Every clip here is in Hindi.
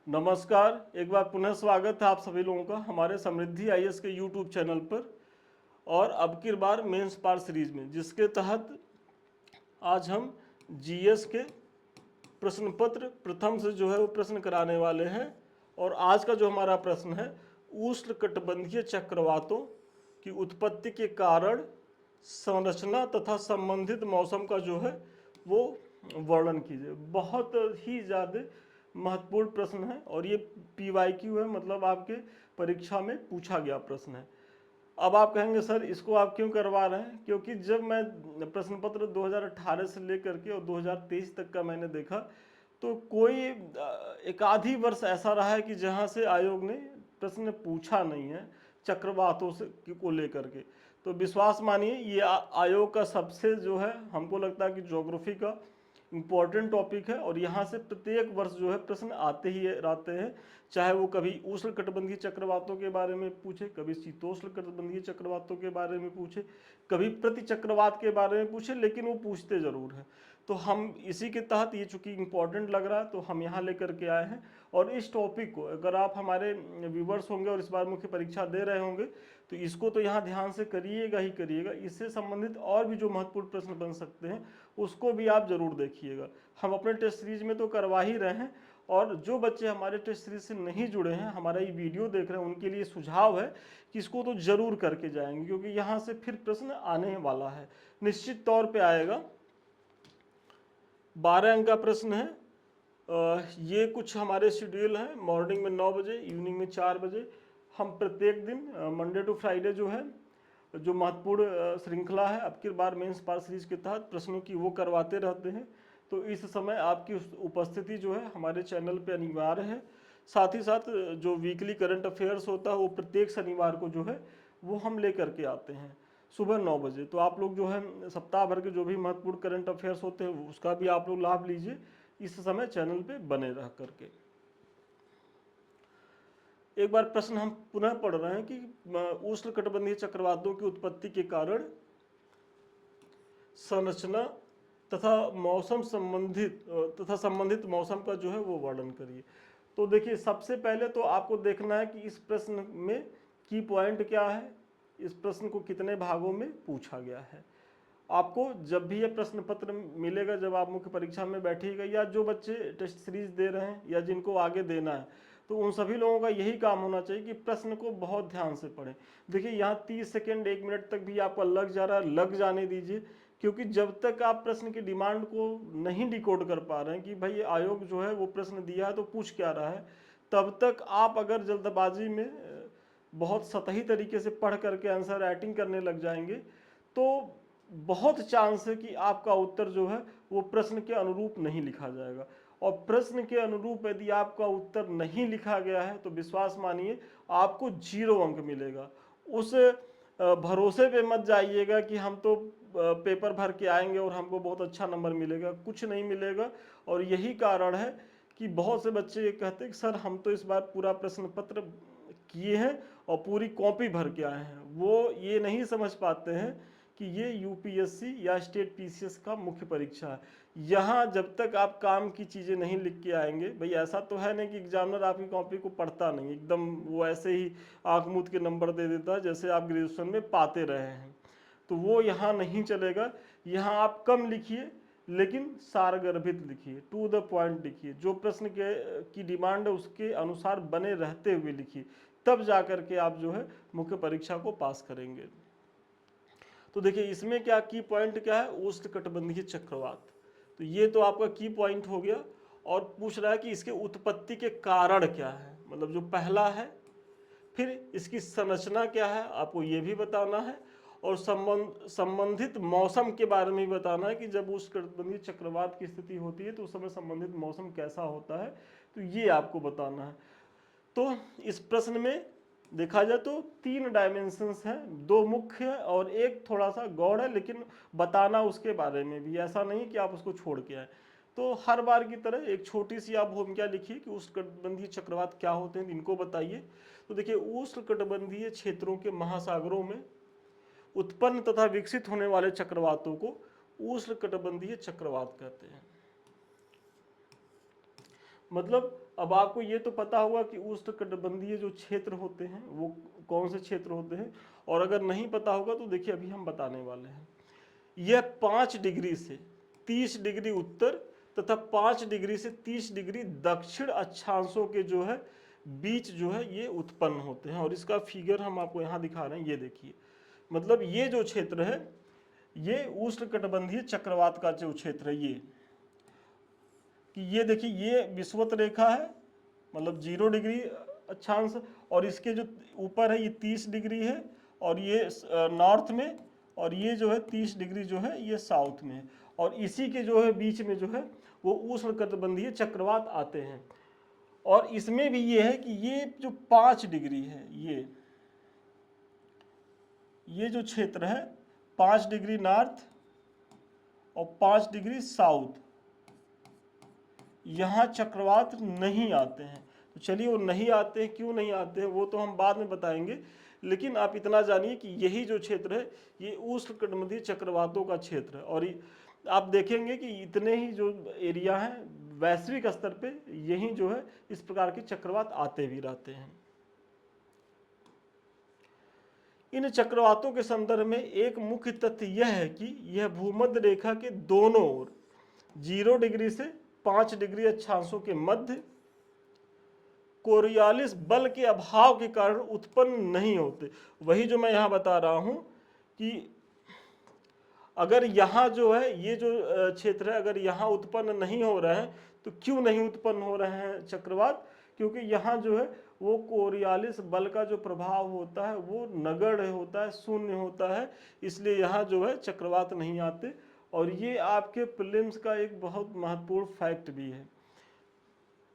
नमस्कार, एक बार पुनः स्वागत है आप सभी लोगों का हमारे समृद्धि आईएएस के यूट्यूब चैनल पर। और अब की बार मेंस पार सीरीज में, जिसके तहत आज हम जीएस के प्रश्न पत्र प्रथम से जो है वो प्रश्न कराने वाले हैं। और आज का जो हमारा प्रश्न है, उष्णकटिबंधीय चक्रवातों की उत्पत्ति के कारण, संरचना तथा संबंधित मौसम का जो है वो वर्णन कीजिए। बहुत ही ज़्यादा महत्वपूर्ण प्रश्न है और ये पीवाईक्यू है, मतलब आपके परीक्षा में पूछा गया प्रश्न है। अब आप कहेंगे सर इसको आप क्यों करवा रहे हैं, क्योंकि जब मैं प्रश्न पत्र 2018 से लेकर के और 2023 तक का मैंने देखा, तो कोई एक आधी वर्ष ऐसा रहा है कि जहां से आयोग ने प्रश्न पूछा नहीं है चक्रवातों से को लेकर के। तो विश्वास मानिए ये आयोग का सबसे जो है, हमको लगता है कि ज्योग्राफी का इम्पोर्टेंट टॉपिक है। और यहाँ से प्रत्येक वर्ष जो है प्रश्न आते ही रहते हैं, चाहे वो कभी उष्णकटिबंधीय चक्रवातों के बारे में पूछे, कभी शीतोष्णकटिबंधीय चक्रवातों के बारे में पूछे, कभी प्रति चक्रवात के बारे में पूछे, लेकिन वो पूछते जरूर हैं। तो हम इसी के तहत, ये चूंकि इम्पोर्टेंट लग रहा है तो हम यहाँ लेकर के आए हैं। और इस टॉपिक को अगर आप हमारे व्यूवर्स होंगे और इस बार मुख्य परीक्षा दे रहे होंगे, तो इसको तो यहाँ ध्यान से करिएगा ही करिएगा। इससे संबंधित और भी जो महत्वपूर्ण प्रश्न बन सकते हैं उसको भी आप जरूर देखिएगा। हम अपने टेस्ट सीरीज में तो करवा ही रहे हैं, और जो बच्चे हमारे टेस्ट सीरीज से नहीं जुड़े हैं, हमारा ये वीडियो देख रहे हैं, उनके लिए सुझाव है कि इसको तो जरूर करके जाएंगे, क्योंकि यहाँ से फिर प्रश्न आने वाला है, निश्चित तौर पे आएगा। 12 अंक का प्रश्न है। ये कुछ हमारे शेड्यूल हैं, मॉर्निंग में 9 बजे, इवनिंग में 4 बजे। हम प्रत्येक दिन मंडे टू फ्राइडे जो है, जो महत्वपूर्ण श्रृंखला है अब की बार मेंस पार सीरीज के तहत प्रश्नों की, वो करवाते रहते हैं। तो इस समय आपकी उपस्थिति जो है हमारे चैनल पे अनिवार्य है। साथ ही साथ जो वीकली करंट अफेयर्स होता है वो प्रत्येक शनिवार को जो है वो हम लेकर के आते हैं सुबह 9 बजे। तो आप लोग जो है सप्ताह भर के जो भी महत्वपूर्ण करंट अफेयर्स होते हैं उसका भी आप लोग लाभ लीजिए इस समय चैनल पे बने रह करके। एक बार प्रश्न हम पुनः पढ़ रहे हैं कि उष्णकटिबंधीय चक्रवातों की उत्पत्ति के कारण, संरचना तथा मौसम संबंधित मौसम का जो है वो वर्णन करिए। तो देखिए, सबसे पहले तो आपको देखना है कि इस प्रश्न में की पॉइंट क्या है, इस प्रश्न को कितने भागों में पूछा गया है। आपको जब भी ये प्रश्न पत्र मिलेगा, जब आप मुख्य परीक्षा में बैठिएगा, या जो बच्चे टेस्ट सीरीज दे रहे हैं या जिनको आगे देना है, तो उन सभी लोगों का यही काम होना चाहिए कि प्रश्न को बहुत ध्यान से पढ़ें। देखिए, यहाँ 30 सेकेंड 1 मिनट तक भी आपका लग जा रहा है, लग जाने दीजिए, क्योंकि जब तक आप प्रश्न की डिमांड को नहीं डिकोड कर पा रहे हैं कि भाई आयोग जो है वो प्रश्न दिया है तो पूछ क्या रहा है, तब तक आप अगर जल्दबाजी में बहुत सतही तरीके से पढ़ करके आंसर राइटिंग करने लग जाएंगे, तो बहुत चांस है कि आपका उत्तर जो है वो प्रश्न के अनुरूप नहीं लिखा जाएगा। और प्रश्न के अनुरूप यदि आपका उत्तर नहीं लिखा गया है तो विश्वास मानिए आपको 0 अंक मिलेगा। उस भरोसे पे मत जाइएगा कि हम तो पेपर भर के आएंगे और हमको बहुत अच्छा नंबर मिलेगा, कुछ नहीं मिलेगा। और यही कारण है कि बहुत से बच्चे ये कहते हैं कि सर हम तो इस बार पूरा प्रश्न पत्र किए हैं और पूरी कॉपी भर के आए हैं। वो ये नहीं समझ पाते हैं कि ये यूपीएससी या स्टेट पीसीएस का मुख्य परीक्षा है। यहाँ जब तक आप काम की चीज़ें नहीं लिख के आएंगे, भाई ऐसा तो है नहीं कि एग्जामिनर आपकी कॉपी को पढ़ता नहीं, एकदम वो ऐसे ही आंख मूंद के नंबर दे देता है जैसे आप ग्रेजुएशन में पाते रहे हैं, तो वो यहाँ नहीं चलेगा। यहाँ आप कम लिखिए लेकिन सारगर्भित लिखिए, टू द पॉइंट लिखिए, जो प्रश्न के की डिमांड है उसके अनुसार बने रहते हुए लिखिए, तब जा कर के आप जो है मुख्य परीक्षा को पास करेंगे। तो देखिए, इसमें क्या की पॉइंट क्या है, उष्णकटिबंधीय चक्रवात, तो ये तो आपका की पॉइंट हो गया। और पूछ रहा है कि इसके उत्पत्ति के कारण क्या है, मतलब जो पहला है, फिर इसकी संरचना क्या है आपको ये भी बताना है, और संबंधित मौसम के बारे में भी बताना है कि जब उष्णकटिबंधीय चक्रवात की स्थिति होती है तो उस समय संबंधित मौसम कैसा होता है, तो ये आपको बताना है। तो इस प्रश्न में देखा जाए तो 3 डायमेंशंस हैं, 2 मुख्य और एक थोड़ा सा गौड़ है, लेकिन बताना उसके बारे में भी, ऐसा नहीं कि आप उसको छोड़ के आए। तो हर बार की तरह एक छोटी सी आप भूमिका लिखिए कि उष्णकटिबंधीय चक्रवात क्या होते हैं, इनको बताइए। तो देखिए, उष्णकटिबंधीय क्षेत्रों के महासागरों में उत्पन्न तथा विकसित होने वाले चक्रवातों को उष्णकटिबंधीय चक्रवात कहते हैं। मतलब अब आपको ये तो पता होगा कि उष्णकटिबंधीय जो क्षेत्र होते हैं वो कौन से क्षेत्र होते हैं, और अगर नहीं पता होगा तो देखिए अभी हम बताने वाले हैं। यह 5 डिग्री से 30 डिग्री उत्तर तथा 5 डिग्री से 30 डिग्री दक्षिण अक्षांशों के जो है बीच जो है ये उत्पन्न होते हैं, और इसका फिगर हम आपको यहाँ दिखा रहे हैं, ये देखिए। मतलब ये जो क्षेत्र है ये उष्णकटिबंधीय चक्रवात का जो क्षेत्र है, ये देखिए ये विषुवत रेखा है, मतलब 0 डिग्री अक्षांश, और इसके जो ऊपर है ये 30 डिग्री है, और ये नॉर्थ में, और ये जो है 30 डिग्री जो है ये साउथ में है, और इसी के जो है बीच में जो है वो उष्णकटिबंधीय चक्रवात आते हैं। और इसमें भी ये है कि ये जो 5 डिग्री है, ये जो क्षेत्र है 5 डिग्री नॉर्थ और 5 डिग्री साउथ, यहाँ चक्रवात नहीं आते हैं। तो चलिए वो नहीं आते हैं, क्यों नहीं आते हैं वो तो हम बाद में बताएंगे, लेकिन आप इतना जानिए कि यही जो क्षेत्र है ये उष्णकटिबंधीय चक्रवातों का क्षेत्र है। और आप देखेंगे कि इतने ही जो एरिया हैं वैश्विक स्तर पे यही जो है इस प्रकार के चक्रवात आते भी रहते हैं। इन चक्रवातों के संदर्भ में एक मुख्य तथ्य यह है कि यह भूमध्य रेखा के दोनों ओर 0 डिग्री से 5 डिग्री अक्षांशों के मध्य कोरियालिस बल के अभाव के कारण उत्पन्न नहीं होते। वही जो मैं यहाँ बता रहा हूँ कि अगर यहाँ जो है ये जो क्षेत्र है अगर यहाँ उत्पन्न नहीं हो रहे हैं तो क्यों नहीं उत्पन्न हो रहे हैं चक्रवात? क्योंकि यहाँ जो है वो कोरियालिस बल का जो प्रभाव होता है वो नगण्य होता है, शून्य होता है, इसलिए यहाँ जो है चक्रवात नहीं आते। और ये आपके प्रीलिम्स का एक बहुत महत्वपूर्ण फैक्ट भी है,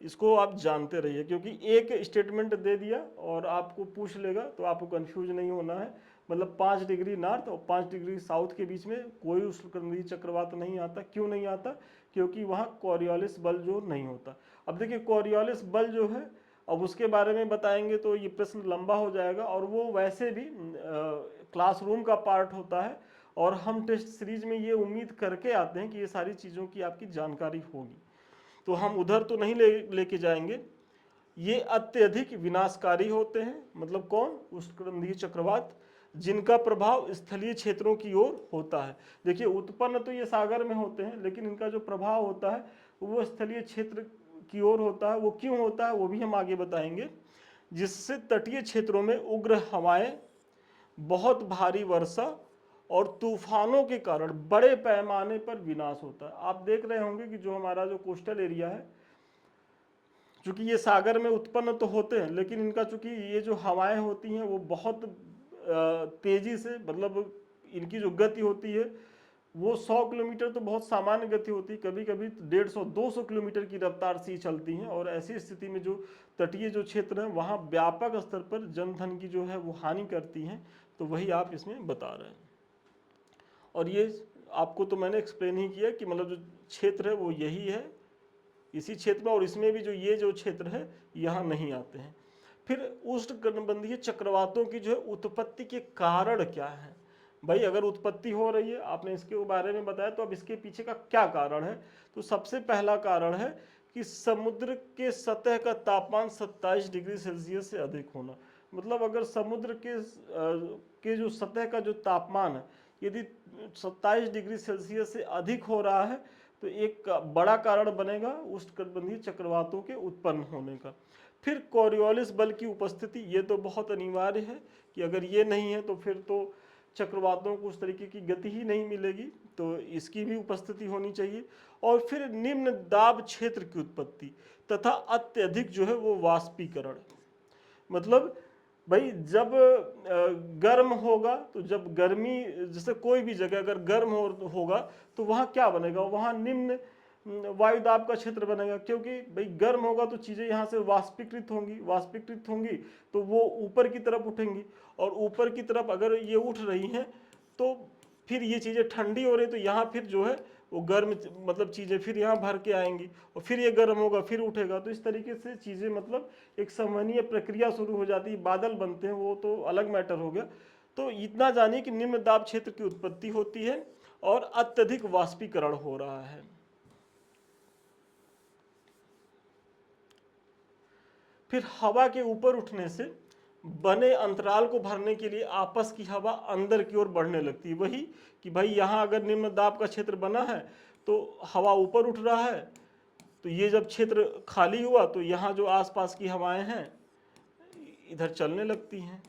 इसको आप जानते रहिए, क्योंकि एक स्टेटमेंट दे दिया और आपको पूछ लेगा तो आपको कंफ्यूज नहीं होना है। मतलब 5 डिग्री नॉर्थ और 5 डिग्री साउथ के बीच में कोई उष्णकटिबंधीय चक्रवात नहीं आता। क्यों नहीं आता? क्योंकि वहाँ कोरियोलिस बल जो नहीं होता। अब देखिए कोरियोलिस बल जो है, अब उसके बारे में बताएंगे तो ये प्रश्न लंबा हो जाएगा, और वो वैसे भी क्लासरूम का पार्ट होता है, और हम टेस्ट सीरीज में ये उम्मीद करके आते हैं कि ये सारी चीज़ों की आपकी जानकारी होगी, तो हम उधर तो नहीं लेके जाएंगे। ये अत्यधिक विनाशकारी होते हैं। मतलब कौन? उष्णकटिबंधीय चक्रवात, जिनका प्रभाव स्थलीय क्षेत्रों की ओर होता है। देखिए उत्पन्न तो ये सागर में होते हैं, लेकिन इनका जो प्रभाव होता है वो स्थलीय क्षेत्र की ओर होता है। वो क्यों होता है वो भी हम आगे बताएंगे। जिससे तटीय क्षेत्रों में उग्र हवाएं, बहुत भारी वर्षा और तूफानों के कारण बड़े पैमाने पर विनाश होता है। आप देख रहे होंगे कि जो हमारा जो कोस्टल एरिया है, चूंकि ये सागर में उत्पन्न तो होते हैं, लेकिन इनका चूंकि ये जो हवाएं होती हैं वो बहुत तेजी से, मतलब इनकी जो गति होती है वो 100 किलोमीटर तो बहुत सामान्य गति होती है, कभी कभी 150-200 किलोमीटर की रफ्तार से ही चलती हैं। और ऐसी स्थिति में जो तटीय जो क्षेत्र है वहाँ व्यापक स्तर पर जनधन की जो है वो हानि करती हैं। तो वही आप इसमें बता रहे हैं, और ये आपको तो मैंने एक्सप्लेन ही किया कि मतलब जो क्षेत्र है वो यही है, इसी क्षेत्र में, और इसमें भी जो ये जो क्षेत्र है यहाँ नहीं आते हैं। फिर उष्णकटिबंधीय चक्रवातों की जो है उत्पत्ति के कारण क्या है? भाई अगर उत्पत्ति हो रही है, आपने इसके बारे में बताया, तो अब इसके पीछे का क्या कारण है? तो सबसे पहला कारण है कि समुद्र के सतह का तापमान 27 डिग्री सेल्सियस से अधिक होना। मतलब अगर समुद्र के जो सतह का जो तापमान है यदि 27 डिग्री सेल्सियस से अधिक हो रहा है तो एक बड़ा कारण बनेगा उष्णकटिबंधीय चक्रवातों के उत्पन्न होने का। फिर कोरियोलिस बल की उपस्थिति, ये तो बहुत अनिवार्य है कि अगर ये नहीं है तो फिर तो चक्रवातों को उस तरीके की गति ही नहीं मिलेगी, तो इसकी भी उपस्थिति होनी चाहिए। और फिर निम्न दाब क्षेत्र की उत्पत्ति तथा अत्यधिक जो है वो वाष्पीकरण। मतलब भाई जब गर्म होगा तो जब गर्मी, जैसे कोई भी जगह अगर गर्म होगा तो वहाँ क्या बनेगा? वहाँ निम्न वायुदाब का क्षेत्र बनेगा, क्योंकि भाई गर्म होगा तो चीज़ें यहाँ से वाष्पीकृत होंगी तो वो ऊपर की तरफ उठेंगी, और ऊपर की तरफ अगर ये उठ रही हैं तो फिर ये चीज़ें ठंडी हो रही तो यहाँ फिर जो है वो गर्म मतलब चीज़ें फिर यहाँ भर के आएंगी, और फिर ये गर्म होगा फिर उठेगा। तो इस तरीके से चीज़ें मतलब एक समन्वयी प्रक्रिया शुरू हो जाती है, बादल बनते हैं, वो तो अलग मैटर हो गया। तो इतना जानिए कि निम्न दाब क्षेत्र की उत्पत्ति होती है और अत्यधिक वाष्पीकरण हो रहा है। फिर हवा के ऊपर उठने से बने अंतराल को भरने के लिए आपस की हवा अंदर की ओर बढ़ने लगती है। वही कि भाई यहाँ अगर निम्न दाब का क्षेत्र बना है तो हवा ऊपर उठ रहा है, तो ये जब क्षेत्र खाली हुआ तो यहाँ जो आसपास की हवाएं हैं इधर चलने लगती हैं,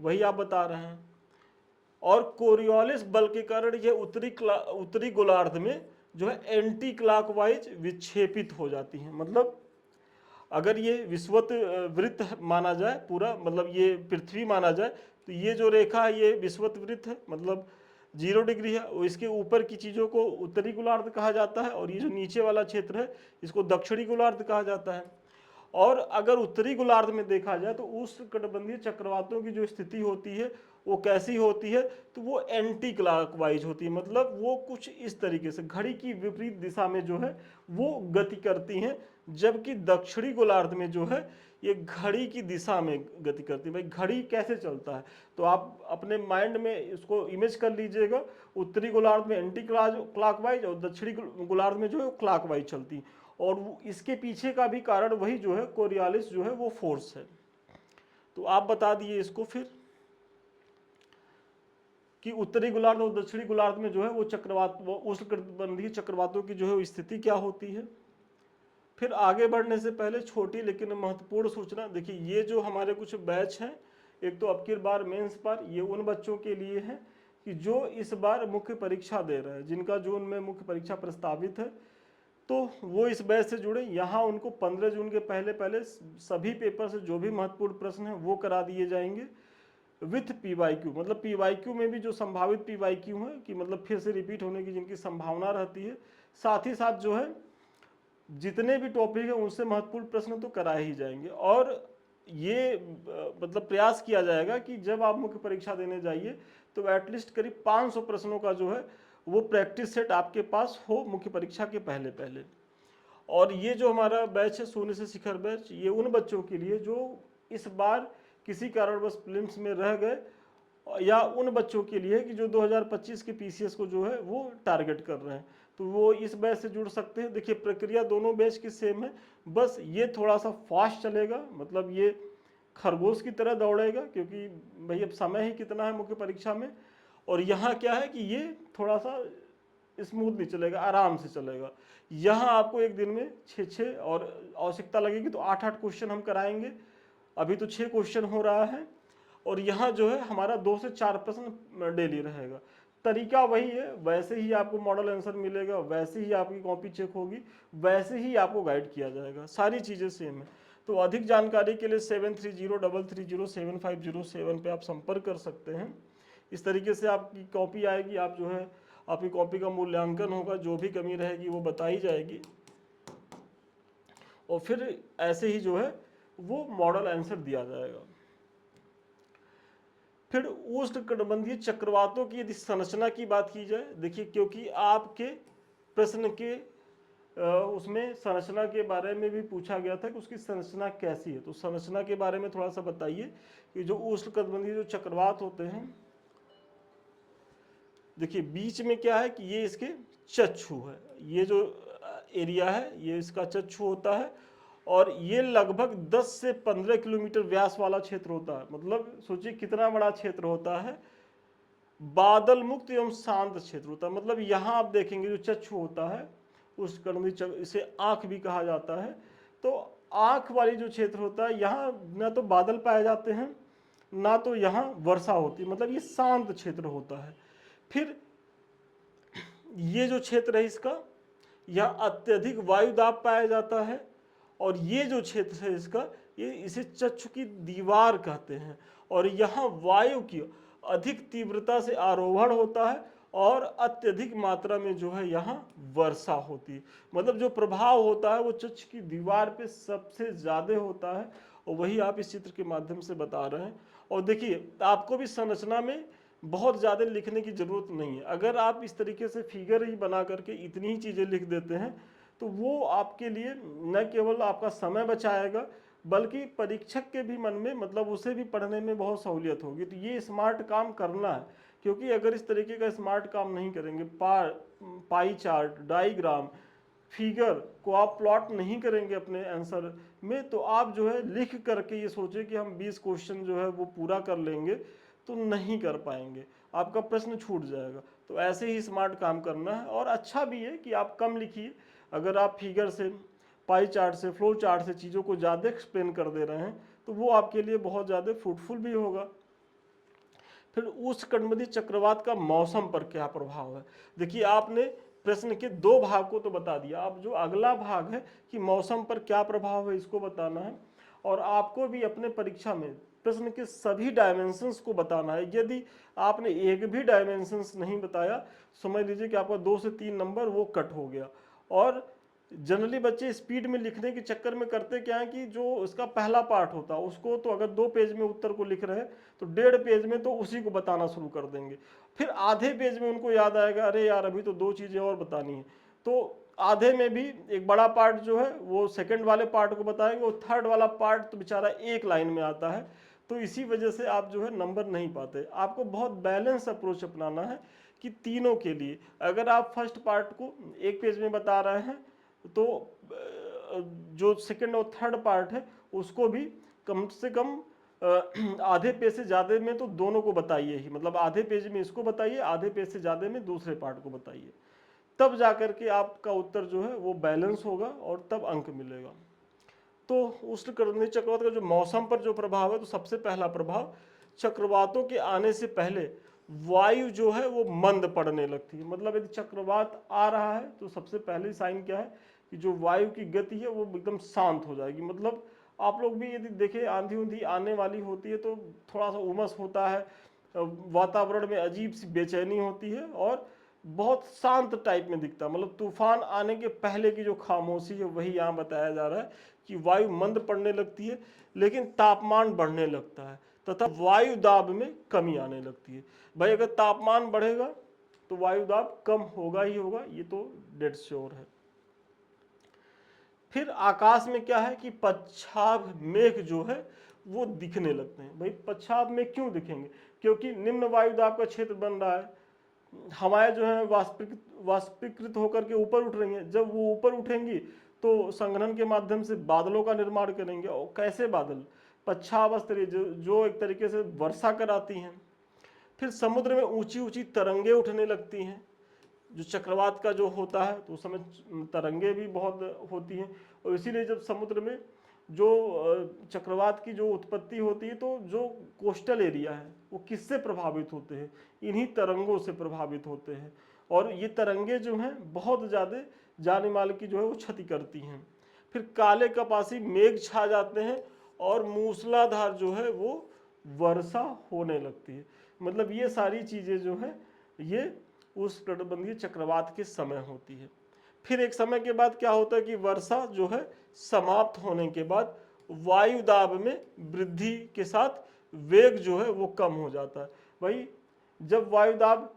वही आप बता रहे हैं। और कोरियोलिस बल के कारण यह उत्तरी गोलार्ध में जो है एंटी क्लॉकवाइज विक्षेपित हो जाती हैं। मतलब अगर ये विषुवत वृत्त माना जाए पूरा, मतलब ये पृथ्वी माना जाए, तो ये जो रेखा है ये विषुवत वृत्त है, मतलब 0 डिग्री है। और इसके ऊपर की चीज़ों को उत्तरी गोलार्ध कहा जाता है, और ये जो नीचे वाला क्षेत्र है इसको दक्षिणी गोलार्ध कहा जाता है। और अगर उत्तरी गोलार्ध में देखा जाए तो उष्णकटिबंधीय चक्रवातों की जो स्थिति होती है वो कैसी होती है, तो वो एंटी क्लॉकवाइज होती है। मतलब वो कुछ इस तरीके से घड़ी की विपरीत दिशा में जो है वो गति करती हैं, जबकि दक्षिणी गोलार्ध में जो है ये घड़ी की दिशा में गति करती है। भाई घड़ी कैसे चलता है, तो आप अपने माइंड में इसको इमेज कर लीजिएगा। उत्तरी गोलार्ध में एंटी क्लॉकवाइज और दक्षिणी गोलार्ध में जो है क्लॉकवाइज चलती है। और इसके पीछे का भी कारण वही जो है कोरियोलिस जो है वो फोर्स है। तो आप बता दिए इसको फिर कि उत्तरी गोलार्ध और दक्षिणी गोलार्ध में जो है वो चक्रवात, वो उष्णकटिबंधीय चक्रवातों की जो है स्थिति क्या होती है। फिर आगे बढ़ने से पहले छोटी लेकिन महत्वपूर्ण सूचना, देखिए ये जो हमारे कुछ बैच हैं, एक तो अब की बार मेंस पर ये उन बच्चों के लिए है कि जो इस बार मुख्य परीक्षा दे रहे हैं, जिनका जून में मुख्य परीक्षा प्रस्तावित है, तो वो इस बैच से जुड़े। यहाँ उनको 15 जून के पहले पहले सभी पेपर से जो भी महत्वपूर्ण प्रश्न हैं वो करा दिए जाएंगे विथ पीवाईक्यू। मतलब पीवाईक्यू में भी जो संभावित पीवाईक्यू है कि मतलब फिर से रिपीट होने की जिनकी संभावना रहती है, साथ ही साथ जो है जितने भी टॉपिक है उनसे महत्वपूर्ण प्रश्न तो कराए ही जाएंगे। और ये मतलब प्रयास किया जाएगा कि जब आप मुख्य परीक्षा देने जाइए तो एटलीस्ट करीब 500 प्रश्नों का जो है वो प्रैक्टिस सेट आपके पास हो मुख्य परीक्षा के पहले पहले। और ये जो हमारा बैच है शून्य से शिखर बैच, ये उन बच्चों के लिए जो इस बार किसी कारणवश प्रीलिम्स में रह गए, या उन बच्चों के लिए कि जो 2025 के पीसीएस को जो है वो टारगेट कर रहे हैं, तो वो इस बैच से जुड़ सकते हैं। देखिए प्रक्रिया दोनों बैच की सेम है, बस ये थोड़ा सा फास्ट चलेगा, मतलब ये खरगोश की तरह दौड़ेगा, क्योंकि भाई अब समय ही कितना है मुख्य परीक्षा में। और यहाँ क्या है कि ये थोड़ा सा स्मूथ नहीं चलेगा, आराम से चलेगा। यहाँ आपको एक दिन में 6 और आवश्यकता लगेगी तो 8 क्वेश्चन हम कराएंगे। अभी तो 6 क्वेश्चन हो रहा है, और यहाँ जो है हमारा 2 से 4 प्रश्न डेली रहेगा। तरीका वही है, वैसे ही आपको मॉडल आंसर मिलेगा, वैसे ही आपकी कॉपी चेक होगी, वैसे ही आपको गाइड किया जाएगा, सारी चीज़ें सेम है। तो अधिक जानकारी के लिए 730337507507 पे आप संपर्क कर सकते हैं। इस तरीके से आपकी कॉपी आएगी, आप जो है आपकी कॉपी का मूल्यांकन होगा, जो भी कमी रहेगी वो बताई जाएगी, और फिर ऐसे ही जो है वो मॉडल आंसर दिया जाएगा। फिर उष्णकटिबंधीय चक्रवातों की यदि संरचना की बात की जाए, देखिए क्योंकि आपके प्रश्न के उसमें संरचना के बारे में भी पूछा गया था कि उसकी संरचना कैसी है, तो संरचना के बारे में थोड़ा सा बताइए कि जो उष्णकटिबंधीय जो चक्रवात होते हैं, देखिए बीच में क्या है कि ये इसके चक्षु है, ये जो एरिया है ये इसका चक्षु होता है, और ये लगभग 10 से 15 किलोमीटर व्यास वाला क्षेत्र होता है। मतलब सोचिए कितना बड़ा क्षेत्र होता है, बादल मुक्त एवं शांत क्षेत्र होता है। मतलब यहाँ आप देखेंगे जो चक्षु होता है उस कर्मी, इसे आंख भी कहा जाता है, तो आंख वाली जो क्षेत्र होता है यहाँ ना तो बादल पाए जाते हैं ना तो यहाँ वर्षा होती है, मतलब ये शांत क्षेत्र होता है। फिर ये जो क्षेत्र है इसका, यहाँ अत्यधिक वायु दाब पाया जाता है, और ये जो क्षेत्र है इसका, ये इसे चक्षु की दीवार कहते हैं, और यहाँ वायु की अधिक तीव्रता से आरोहण होता है और अत्यधिक मात्रा में जो है यहाँ वर्षा होती है। मतलब जो प्रभाव होता है वो चक्षु की दीवार पे सबसे ज़्यादा होता है, और वही आप इस चित्र के माध्यम से बता रहे हैं। और देखिए आपको भी संरचना में बहुत ज़्यादा लिखने की ज़रूरत नहीं है, अगर आप इस तरीके से फिगर ही बना करके इतनी ही चीज़ें लिख देते हैं तो वो आपके लिए न केवल आपका समय बचाएगा बल्कि परीक्षक के भी मन में, मतलब उसे भी पढ़ने में बहुत सहूलियत होगी। तो ये स्मार्ट काम करना है, क्योंकि अगर इस तरीके का स्मार्ट काम नहीं करेंगे, पाई चार्ट, डायग्राम, फिगर को आप प्लॉट नहीं करेंगे अपने आंसर में, तो आप जो है लिख करके ये सोचे कि हम 20 क्वेश्चन जो है वो पूरा कर लेंगे, तो नहीं कर पाएंगे, आपका प्रश्न छूट जाएगा। तो ऐसे ही स्मार्ट काम करना है। और अच्छा भी है कि आप कम लिखिए, अगर आप फिगर से, पाई चार्ट से, फ्लो चार्ट से चीज़ों को ज़्यादा एक्सप्लेन कर दे रहे हैं तो वो आपके लिए बहुत ज़्यादा फ्रूटफुल भी होगा। फिर उष्णकटिबंधीय चक्रवात का मौसम पर क्या प्रभाव है। देखिए आपने प्रश्न के दो भाग को तो बता दिया, अब जो अगला भाग है कि मौसम पर क्या प्रभाव है इसको बताना है। और आपको भी अपने परीक्षा में प्रश्न के सभी डायमेंशंस को बताना है। यदि आपने एक भी डायमेंशंस नहीं बताया, समझ लीजिए कि आपका 2 से 3 नंबर वो कट हो गया। और जनरली बच्चे स्पीड में लिखने के चक्कर में करते क्या है कि जो उसका पहला पार्ट होता है उसको, तो अगर 2 पेज में उत्तर को लिख रहे हैं तो 1.5 पेज में तो उसी को बताना शुरू कर देंगे। फिर आधे पेज में उनको याद आएगा, अरे यार अभी तो 2 चीज़ें और बतानी है, तो आधे में भी एक बड़ा पार्ट जो है वो सेकंड वाले पार्ट को बताएंगे, और थर्ड वाला पार्ट तो बेचारा एक लाइन में आता है। तो इसी वजह से आप जो है नंबर नहीं पाते। आपको बहुत बैलेंस अप्रोच अपनाना है कि तीनों के लिए, अगर आप फर्स्ट पार्ट को एक पेज में बता रहे हैं तो जो सेकंड और थर्ड पार्ट है उसको भी कम से कम आधे पेज से ज़्यादा में तो दोनों को बताइए ही, मतलब आधे पेज में इसको बताइए, आधे पेज से ज़्यादा में दूसरे पार्ट को बताइए, तब जाकर के आपका उत्तर जो है वो बैलेंस होगा और तब अंक मिलेगा। तो उष्णकटिबंधीय चक्रवात का जो मौसम पर जो प्रभाव है, तो सबसे पहला प्रभाव, चक्रवातों के आने से पहले वायु जो है वो मंद पड़ने लगती है। मतलब यदि चक्रवात आ रहा है तो सबसे पहले साइन क्या है कि जो वायु की गति है वो एकदम शांत हो जाएगी। मतलब आप लोग भी यदि देखें, आंधी उंधी आने वाली होती है तो थोड़ा सा उमस होता है, वातावरण में अजीब सी बेचैनी होती है और बहुत शांत टाइप में दिखता है। मतलब तूफान आने के पहले की जो खामोशी है वही यहाँ बताया जा रहा है कि वायु मंद पड़ने लगती है, लेकिन तापमान बढ़ने लगता है तथा वायु दाब में कमी आने लगती है। भाई अगर तापमान बढ़ेगा तो वायु दाब कम होगा ही होगा, ये तो डेड श्योर है। फिर आकाश में क्या है कि पच्छाद मेघ जो है वो दिखने लगते हैं। भाई पच्छाद मेघ क्यों दिखेंगे, क्योंकि निम्न वायु दाब का क्षेत्र बन रहा है, हवाएं जो है वाष्पीकृत होकर के ऊपर उठ रही हैं। जब वो ऊपर उठेंगी तो संघनन के माध्यम से बादलों का निर्माण करेंगे। और कैसे बादल, पच्छाद स्तरीय जो एक तरीके से वर्षा कराती हैं। फिर समुद्र में ऊंची ऊंची तरंगे उठने लगती हैं। जो चक्रवात का जो होता है तो उस समय तरंगे भी बहुत होती हैं, और इसीलिए जब समुद्र में जो चक्रवात की जो उत्पत्ति होती है तो जो कोस्टल एरिया है वो किससे प्रभावित होते हैं, इन्हीं तरंगों से प्रभावित होते हैं। और ये तरंगे जो हैं बहुत ज़्यादा जान माल की जो है वो क्षति करती हैं। फिर काले कपासी मेघ छा जाते हैं और मूसलाधार जो है वो वर्षा होने लगती है। मतलब ये सारी चीज़ें जो है ये उष्णकटिबंधीय चक्रवात के समय होती है। फिर एक समय के बाद क्या होता है कि वर्षा जो है समाप्त होने के बाद वायु दाब में वृद्धि के साथ वेग जो है वो कम हो जाता है। भाई जब वायु दाब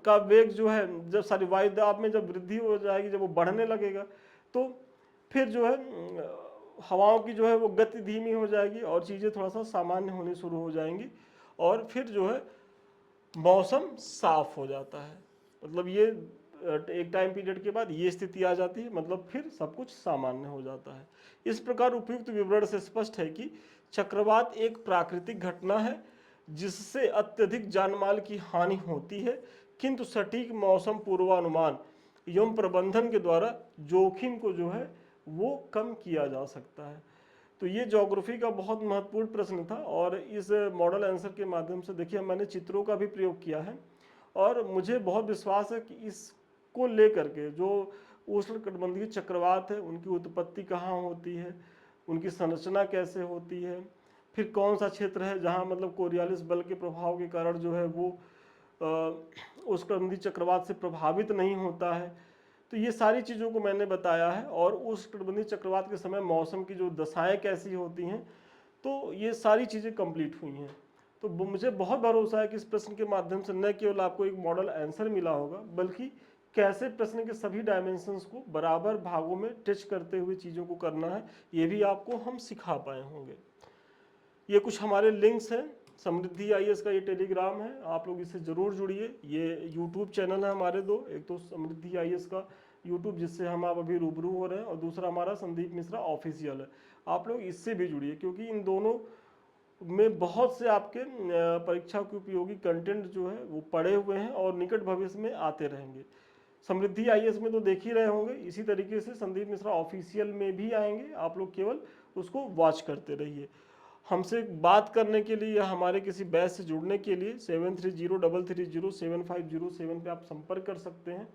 का वेग जो है, जब सारी वायु दाब में जब वृद्धि हो जाएगी, जब वो बढ़ने लगेगा तो फिर जो है हवाओं की जो है वो गति धीमी हो जाएगी और चीज़ें थोड़ा सा सामान्य होनी शुरू हो जाएंगी, और फिर जो है मौसम साफ हो जाता है। मतलब ये एक टाइम पीरियड के बाद ये स्थिति आ जाती है, मतलब फिर सब कुछ सामान्य हो जाता है। इस प्रकार उपयुक्त विवरण से स्पष्ट है कि चक्रवात एक प्राकृतिक घटना है जिससे अत्यधिक जानमाल की हानि होती है, किंतु सटीक मौसम पूर्वानुमान एवं प्रबंधन के द्वारा जोखिम को जो है वो कम किया जा सकता है। तो ये ज्योग्राफी का बहुत महत्वपूर्ण प्रश्न था, और इस मॉडल आंसर के माध्यम से देखिए मैंने चित्रों का भी प्रयोग किया है, और मुझे बहुत विश्वास है कि इसको लेकर के जो उष्णकटिबंधीय चक्रवात है उनकी उत्पत्ति कहाँ होती है, उनकी संरचना कैसे होती है, फिर कौन सा क्षेत्र है जहाँ मतलब कोरियालिस बल के प्रभाव के कारण जो है वो उष्णकटिबंधीय चक्रवात से प्रभावित नहीं होता है। तो ये सारी चीज़ों को मैंने बताया है, और उष्णकटिबंधीय चक्रवात के समय मौसम की जो दशाएं कैसी होती हैं, तो ये सारी चीज़ें कंप्लीट हुई हैं। तो मुझे बहुत भरोसा है कि इस प्रश्न के माध्यम से न केवल आपको एक मॉडल आंसर मिला होगा, बल्कि कैसे प्रश्न के सभी डायमेंशंस को बराबर भागों में टच करते हुए चीज़ों को करना है, ये भी आपको हम सिखा पाए होंगे। ये कुछ हमारे लिंक्स हैं। समृद्धि आईएएस का ये टेलीग्राम है, आप लोग इससे ज़रूर जुड़िए। ये यूट्यूब चैनल है हमारे दो, एक तो समृद्धि आईएएस का यूट्यूब जिससे हम आप अभी रूबरू हो रहे हैं, और दूसरा हमारा संदीप मिश्रा ऑफिशियल है। आप लोग इससे भी जुड़िए, क्योंकि इन दोनों में बहुत से आपके परीक्षा के उपयोगी कंटेंट जो है वो पड़े हुए हैं और निकट भविष्य में आते रहेंगे। समृद्धि आईएएस में तो देख ही रहे होंगे, इसी तरीके से संदीप मिश्रा ऑफिशियल में भी आएंगे, आप लोग केवल उसको वॉच करते रहिए। हमसे बात करने के लिए या हमारे किसी बैच से जुड़ने के लिए 7303307507 पे आप संपर्क कर सकते हैं।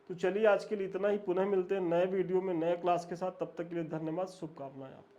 तो चलिए आज के लिए इतना ही, पुनः मिलते हैं नए वीडियो में नए क्लास के साथ, तब तक के लिए धन्यवाद, शुभकामनाएं आपको।